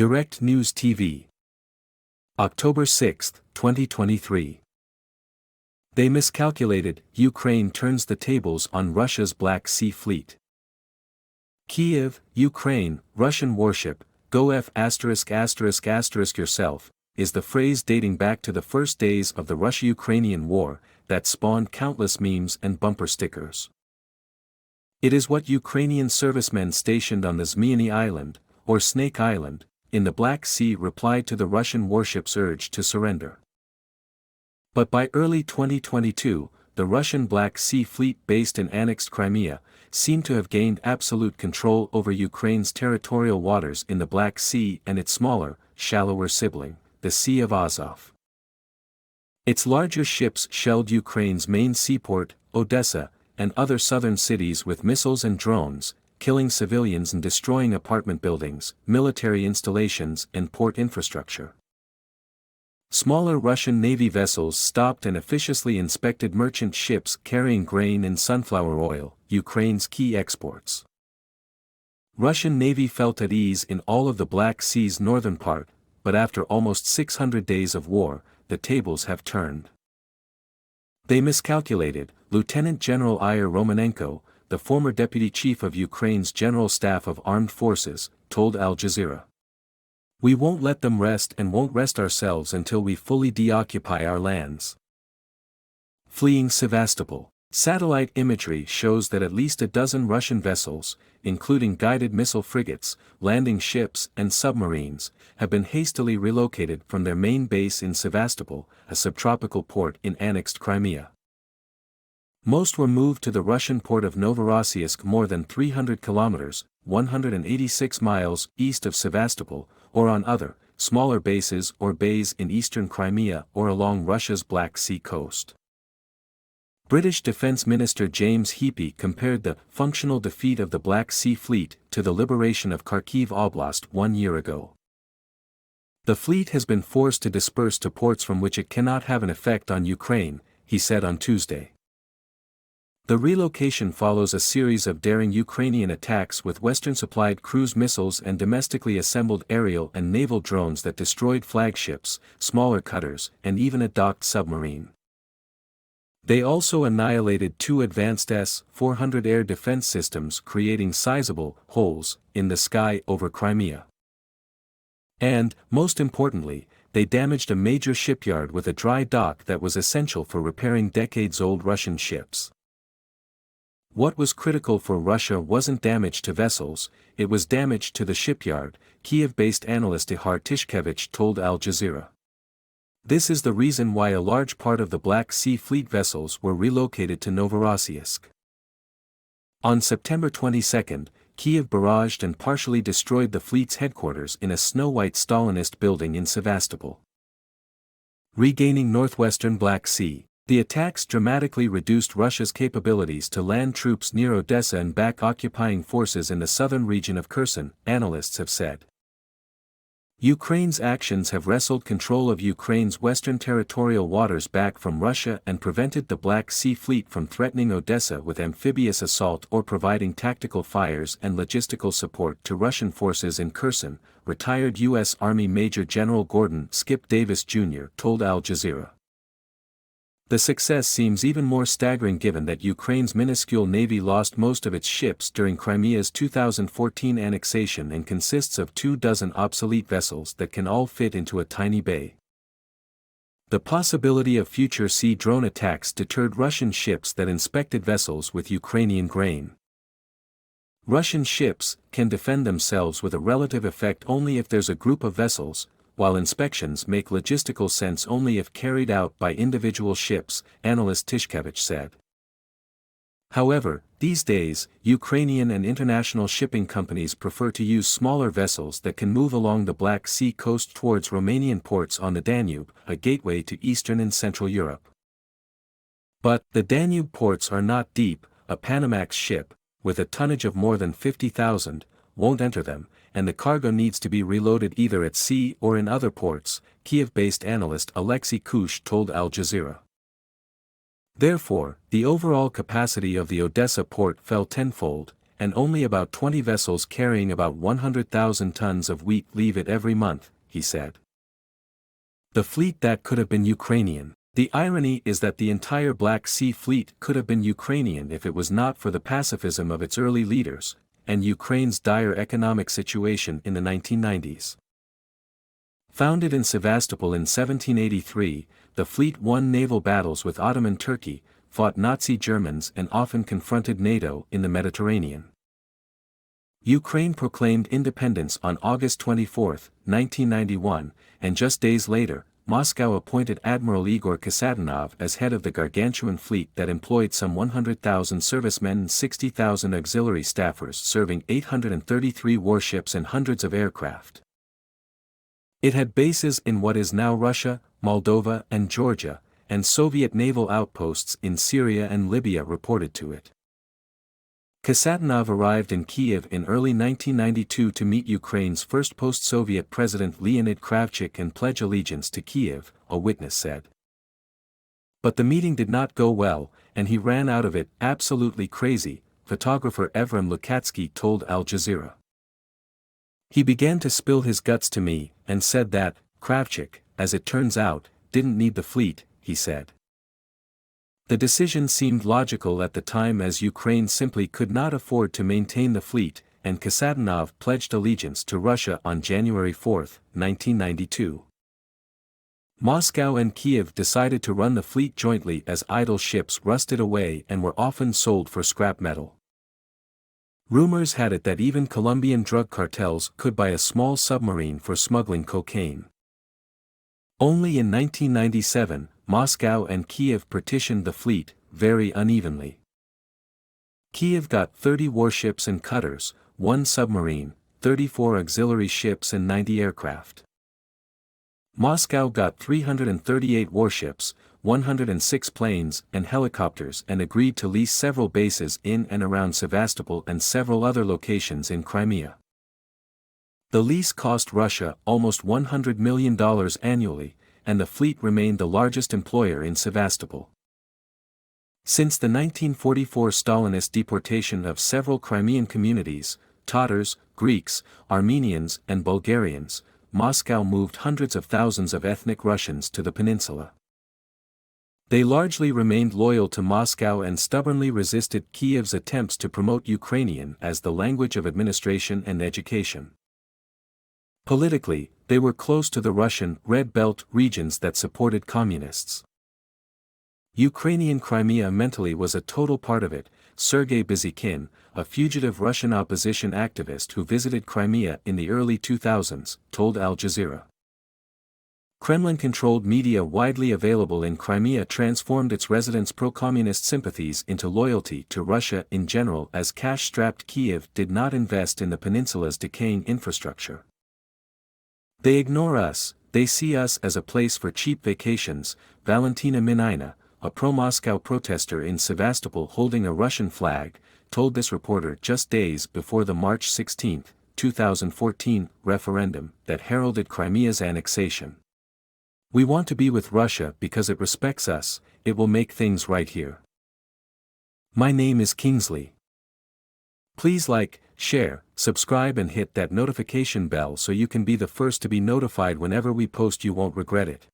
Direct News TV. October 6, 2023. They miscalculated, Ukraine turns the tables on Russia's Black Sea Fleet. Kyiv, Ukraine, Russian warship, go F*** yourself, is the phrase dating back to the first days of the Russia-Ukrainian war, that spawned countless memes and bumper stickers. It is what Ukrainian servicemen stationed on the Zmyany Island, or Snake Island, in the Black Sea replied to the Russian warship's urge to surrender. But by early 2022, the Russian Black Sea Fleet based in annexed Crimea, seemed to have gained absolute control over Ukraine's territorial waters in the Black Sea and its smaller, shallower sibling, the Sea of Azov. Its larger ships shelled Ukraine's main seaport, Odessa, and other southern cities with missiles and drones, killing civilians and destroying apartment buildings, military installations and port infrastructure. Smaller Russian Navy vessels stopped and officiously inspected merchant ships carrying grain and sunflower oil, Ukraine's key exports. Russian Navy felt at ease in all of the Black Sea's northern part, but after almost 600 days of war, the tables have turned. They miscalculated, Lieutenant General Ihor Romanenko, the former deputy chief of Ukraine's General Staff of Armed Forces, told Al Jazeera. We won't let them rest and won't rest ourselves until we fully deoccupy our lands. Fleeing Sevastopol. Satellite imagery shows that at least a dozen Russian vessels, including guided missile frigates, landing ships and submarines, have been hastily relocated from their main base in Sevastopol, a subtropical port in annexed Crimea. Most were moved to the Russian port of Novorossiysk more than 300 kilometers, 186 miles east of Sevastopol, or on other, smaller bases or bays in eastern Crimea or along Russia's Black Sea coast. British Defence Minister James Heappey compared the functional defeat of the Black Sea Fleet to the liberation of Kharkiv Oblast 1 year ago. The fleet has been forced to disperse to ports from which it cannot have an effect on Ukraine, he said on Tuesday. The relocation follows a series of daring Ukrainian attacks with Western-supplied cruise missiles and domestically assembled aerial and naval drones that destroyed flagships, smaller cutters, and even a docked submarine. They also annihilated 2 advanced S-400 air defense systems, creating sizable holes in the sky over Crimea. And, most importantly, they damaged a major shipyard with a dry dock that was essential for repairing decades-old Russian ships. What was critical for Russia wasn't damage to vessels, it was damage to the shipyard, Kiev-based analyst Ihor Tishkevich told Al Jazeera. This is the reason why a large part of the Black Sea Fleet vessels were relocated to Novorossiysk. On September 22, Kyiv barraged and partially destroyed the fleet's headquarters in a snow-white Stalinist building in Sevastopol. Regaining northwestern Black Sea. The attacks dramatically reduced Russia's capabilities to land troops near Odessa and back occupying forces in the southern region of Kherson, analysts have said. Ukraine's actions have wrestled control of Ukraine's western territorial waters back from Russia and prevented the Black Sea Fleet from threatening Odessa with amphibious assault or providing tactical fires and logistical support to Russian forces in Kherson, retired U.S. Army Major General Gordon Skip Davis Jr. told Al Jazeera. The success seems even more staggering given that Ukraine's minuscule navy lost most of its ships during Crimea's 2014 annexation and consists of 24 obsolete vessels that can all fit into a tiny bay. The possibility of future sea drone attacks deterred Russian ships that inspected vessels with Ukrainian grain. Russian ships can defend themselves with a relative effect only if there's a group of vessels, while inspections make logistical sense only if carried out by individual ships, analyst Tishkevich said. However, these days, Ukrainian and international shipping companies prefer to use smaller vessels that can move along the Black Sea coast towards Romanian ports on the Danube, a gateway to Eastern and Central Europe. But, the Danube ports are not deep, a Panamax ship, with a tonnage of more than 50,000, won't enter them, and the cargo needs to be reloaded either at sea or in other ports, Kiev-based analyst Alexei Kush told Al Jazeera. Therefore, the overall capacity of the Odessa port fell tenfold, and only about 20 vessels carrying about 100,000 tons of wheat leave it every month, he said. The fleet that could have been Ukrainian. The irony is that the entire Black Sea Fleet could have been Ukrainian if it was not for the pacifism of its early leaders, and Ukraine's dire economic situation in the 1990s. Founded in Sevastopol in 1783, the fleet won naval battles with Ottoman Turkey, fought Nazi Germans and often confronted NATO in the Mediterranean. Ukraine proclaimed independence on August 24, 1991, and just days later, Moscow appointed Admiral Igor Kasatonov as head of the gargantuan fleet that employed some 100,000 servicemen and 60,000 auxiliary staffers serving 833 warships and hundreds of aircraft. It had bases in what is now Russia, Moldova and Georgia, and Soviet naval outposts in Syria and Libya reported to it. Kasatonov arrived in Kiev in early 1992 to meet Ukraine's first post-Soviet President Leonid Kravchuk and pledge allegiance to Kiev, a witness said. But the meeting did not go well, and he ran out of it absolutely crazy, photographer Evrim Lukatsky told Al Jazeera. He began to spill his guts to me, and said that, Kravchuk, as it turns out, didn't need the fleet, he said. The decision seemed logical at the time as Ukraine simply could not afford to maintain the fleet, and Kasatonov pledged allegiance to Russia on January 4, 1992. Moscow and Kiev decided to run the fleet jointly as idle ships rusted away and were often sold for scrap metal. Rumors had it that even Colombian drug cartels could buy a small submarine for smuggling cocaine. Only in 1997, Moscow and Kiev partitioned the fleet, very unevenly. Kiev got 30 warships and cutters, 1 submarine, 34 auxiliary ships and 90 aircraft. Moscow got 338 warships, 106 planes and helicopters and agreed to lease several bases in and around Sevastopol and several other locations in Crimea. The lease cost Russia almost $100 million annually, and the fleet remained the largest employer in Sevastopol. Since the 1944 Stalinist deportation of several Crimean communities, Tatars, Greeks, Armenians and Bulgarians, Moscow moved hundreds of thousands of ethnic Russians to the peninsula. They largely remained loyal to Moscow and stubbornly resisted Kiev's attempts to promote Ukrainian as the language of administration and education. Politically, they were close to the Russian Red Belt regions that supported communists. Ukrainian Crimea mentally was a total part of it, Sergei Bizikin, a fugitive Russian opposition activist who visited Crimea in the early 2000s, told Al Jazeera. Kremlin-controlled media widely available in Crimea transformed its residents' pro-communist sympathies into loyalty to Russia in general as cash-strapped Kiev did not invest in the peninsula's decaying infrastructure. They ignore us, they see us as a place for cheap vacations, Valentina Minina, a pro-Moscow protester in Sevastopol holding a Russian flag, told this reporter just days before the March 16, 2014, referendum that heralded Crimea's annexation. We want to be with Russia because it respects us, it will make things right here. My name is Kingsley. Please like, share, subscribe and hit that notification bell so you can be the first to be notified whenever we post. You won't regret it.